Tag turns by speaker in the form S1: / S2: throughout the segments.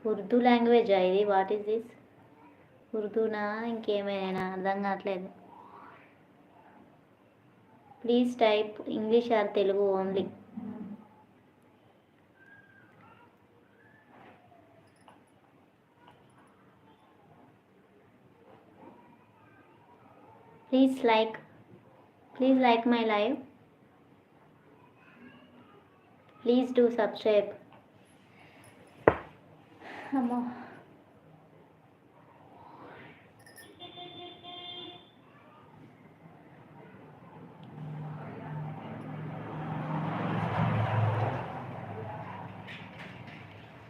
S1: ఉర్దూ లాంగ్వేజా ఇది? What is this? ఉర్దూనా ఇంకేమైనా అర్థం కావట్లేదు. Please type English or Telugu only. Please like my live. Please do subscribe. అమ్మో,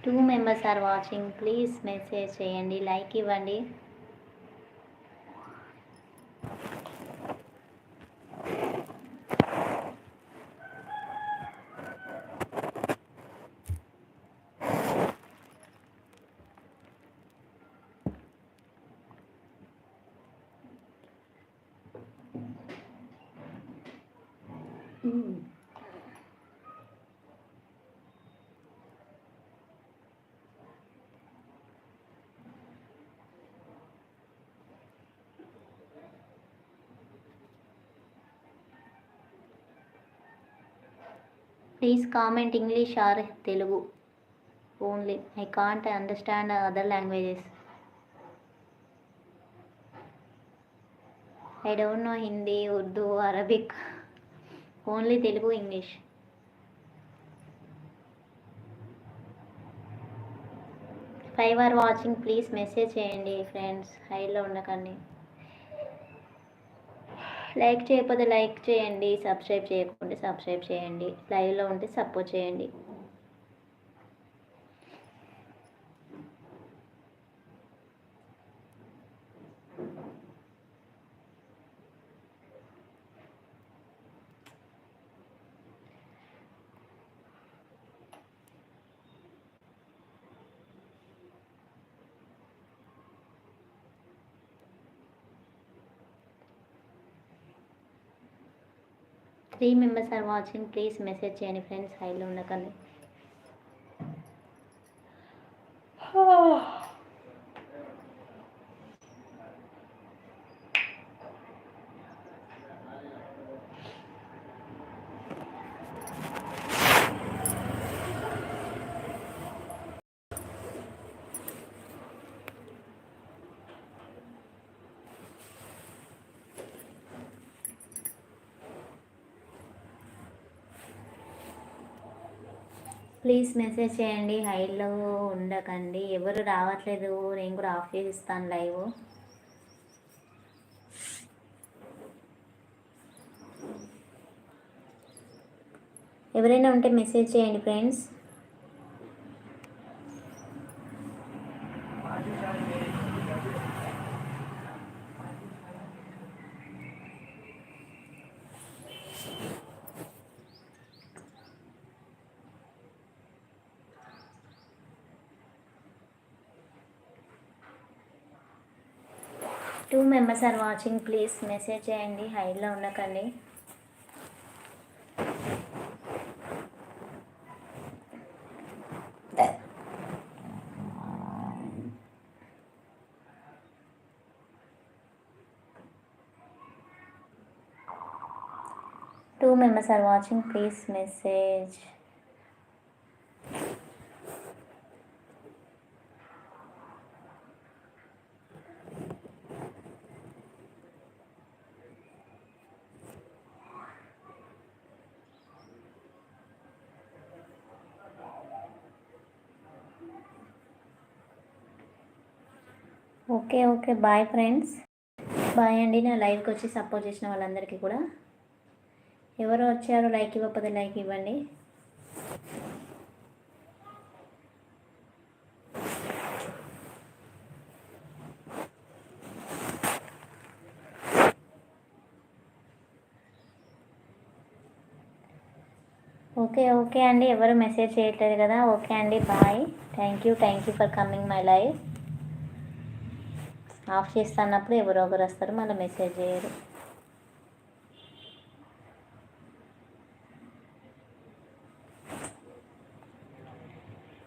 S1: two members are watching. Please message చేయండి, like ఇవ్వండి. Please comment English or Telugu only. I can't understand other languages. I don't know Hindi, Urdu, Arabic. Only Telugu, English. Five are watching. Please message cheyandi friends. Hide lo undakandi. Like చేయకపోతే like చేయండి, subscribe చేయకుంటే subscribe చేయండి, లైవ్లో ఉంటే support చేయండి. Three members are watching. Please message చేయండి friends, హైలో ఉండకండి. ప్లీజ్ మెసేజ్ చేయండి, హైలో ఉండకండి. ఎవరు రావట్లేదు, నేను కూడా ఆఫ్ చేసి ఇస్తాను లైవ్. ఎవరైనా ఉంటే మెసేజ్ చేయండి friends. Two members are watching. Please message చేయండి, హైలో ఉండకండి. Two members are watching. Please message. Okay okay, bye friends. Bye అండి. నా లైవ్కి వచ్చి సపోర్ట్ చేసిన వాళ్ళందరికీ కూడా. ఎవరు వచ్చారు, లైక్ ఇవ్వకపోతే లైక్ ఇవ్వండి. ఓకే ఓకే అండి, ఎవరు మెసేజ్ చేయట్లేదు కదా. ఓకే అండి, bye. Thank you for coming my live. Off చేస్తున్నప్పుడు ఎవరో ఒకరు వస్తారు, మళ్ళీ మెసేజ్ చేయరు.